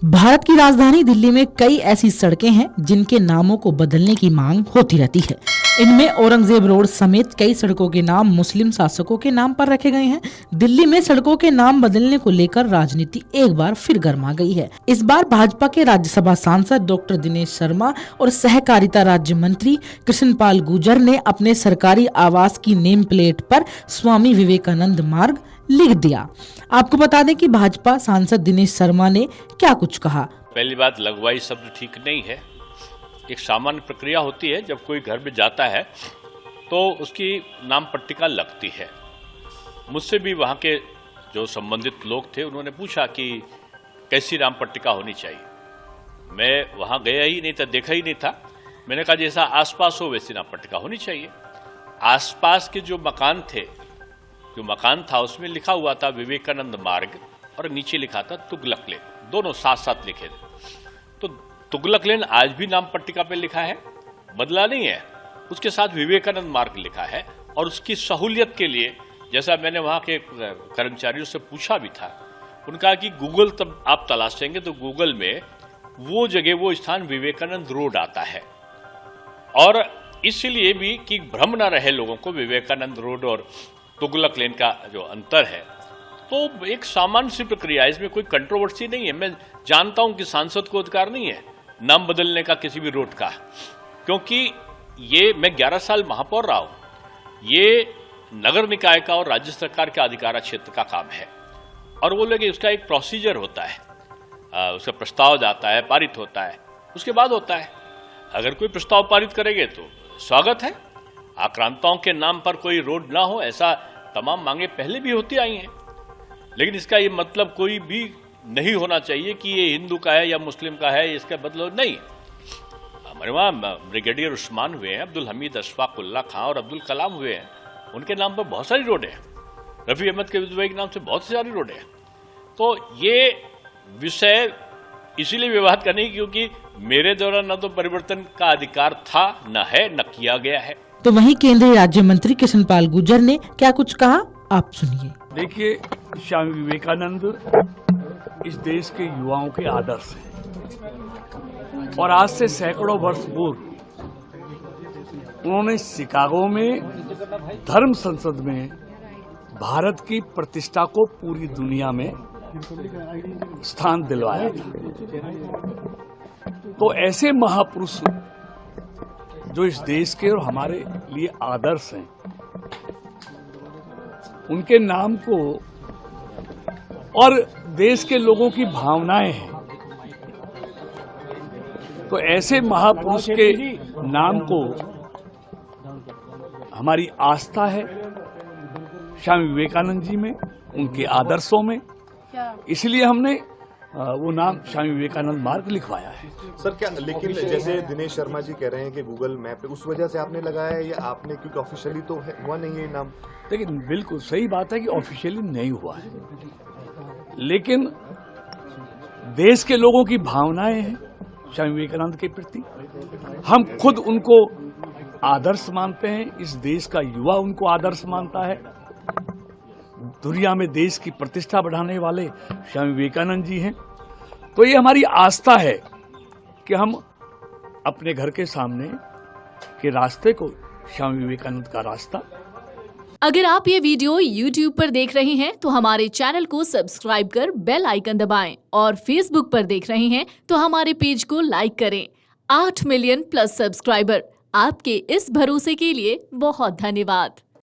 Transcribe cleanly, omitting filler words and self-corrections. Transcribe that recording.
भारत की राजधानी दिल्ली में कई ऐसी सड़कें हैं जिनके नामों को बदलने की मांग होती रहती है। इनमें औरंगजेब रोड समेत कई सड़कों के नाम मुस्लिम शासकों के नाम पर रखे गए हैं। दिल्ली में सड़कों के नाम बदलने को लेकर राजनीति एक बार फिर गर्मा गई है। इस बार भाजपा के राज्यसभा सांसद डॉक्टर दिनेश शर्मा और सहकारिता राज्य मंत्री कृष्णपाल गुर्जर ने अपने सरकारी आवास की नेम प्लेट पर स्वामी विवेकानंद मार्ग लिख दिया। आपको बता दें कि भाजपा सांसद दिनेश शर्मा ने क्या कुछ कहा। पहली बात, लगवाई शब्द ठीक नहीं है। एक सामान्य प्रक्रिया होती है, जब कोई घर में जाता है तो उसकी नाम पट्टिका लगती है। मुझसे भी वहाँ के जो संबंधित लोग थे उन्होंने पूछा कि कैसी नाम पट्टिका होनी चाहिए। मैं वहाँ गया ही नहीं था, देखा ही नहीं था। मैंने कहा जैसा आसपास हो वैसी नाम पट्टिका होनी चाहिए। आसपास के जो मकान था उसमें लिखा हुआ था विवेकानंद मार्ग और नीचे लिखा था तुगलक लेन, दोनों साथ साथ लिखे थे। तो तुगलक लेन आज भी नाम पट्टिका पे लिखा है, बदला नहीं है। उसके साथ विवेकानंद मार्ग लिखा है और उसकी सहूलियत के लिए, जैसा मैंने वहां के कर्मचारियों से पूछा भी था, उनका कि गूगल तब आप तलाशेंगे तो गूगल में वो जगह, वो स्थान विवेकानंद रोड आता है। और इसलिए भी कि भ्रम ना रहे लोगों को विवेकानंद रोड और तुगलक लेन का जो अंतर है, तो एक सामान्य सी प्रक्रिया है, इसमें कोई कंट्रोवर्सी नहीं है। मैं जानता हूं कि सांसद को अधिकार नहीं है नाम बदलने का किसी भी रोड का, क्योंकि ये मैं 11 साल महापौर रहा हूं। ये नगर निकाय का और राज्य सरकार के अधिकार क्षेत्र का काम है और वो लोग उसका एक प्रोसीजर होता है, उसका प्रस्ताव जाता है, पारित होता है, उसके बाद होता है। अगर कोई प्रस्ताव पारित करेंगे तो स्वागत है। आक्रांताओं के नाम पर कोई रोड ना हो, ऐसा तमाम मांगे पहले भी होती आई हैं, लेकिन इसका ये मतलब कोई भी नहीं होना चाहिए कि ये हिंदू का है या मुस्लिम का है, इसका मतलब नहीं। हमारे वहाँ ब्रिगेडियर उस्मान हुए हैं, अब्दुल हमीद अशफाक उल्ला खां और अब्दुल कलाम हुए हैं, उनके नाम पर बहुत सारी रोड है। रफी अहमद के विधवा के नाम से बहुत सारी रोड है। तो ये विषय इसीलिए विवाद का नहीं क्योंकि मेरे द्वारा न तो परिवर्तन का अधिकार था, न है, न किया गया है। तो वहीं केंद्रीय राज्य मंत्री कृष्णपाल गुर्जर ने क्या कुछ कहा, आप सुनिए। देखिए, स्वामी विवेकानंद इस देश के युवाओं के आदर्श हैं और आज से सैकड़ों वर्ष पूर्व उन्होंने शिकागो में धर्म संसद में भारत की प्रतिष्ठा को पूरी दुनिया में स्थान दिलवाया था। तो ऐसे महापुरुष जो इस देश के और हमारे लिए आदर्श हैं, उनके नाम को और देश के लोगों की भावनाएं हैं, तो ऐसे महापुरुष के नाम को हमारी आस्था है स्वामी विवेकानंद जी में, उनके आदर्शों में, इसलिए हमने वो नाम स्वामी विवेकानंद मार्ग लिखवाया है। सर क्या, लेकिन जैसे दिनेश शर्मा जी कह रहे हैं कि गूगल मैप पे उस वजह से आपने लगाया है या आपने, क्योंकि ऑफिशियली तो हुआ नहीं है नाम? लेकिन बिल्कुल सही बात है कि ऑफिशियली नहीं हुआ है, लेकिन देश के लोगों की भावनाएं हैं स्वामी विवेकानंद के प्रति। हम खुद उनको आदर्श मानते हैं, इस देश का युवा उनको आदर्श मानता है। दुनिया में देश की प्रतिष्ठा बढ़ाने वाले स्वामी विवेकानंद जी हैं। तो ये हमारी आस्था है कि हम अपने घर के सामने के रास्ते को स्वामी विवेकानंद का रास्ता। अगर आप ये वीडियो YouTube पर देख रहे हैं तो हमारे चैनल को सब्सक्राइब कर बेल आइकन दबाएं और Facebook पर देख रहे हैं तो हमारे पेज को लाइक करें। 8 मिलियन प्लस सब्सक्राइबर, आपके इस भरोसे के लिए बहुत धन्यवाद।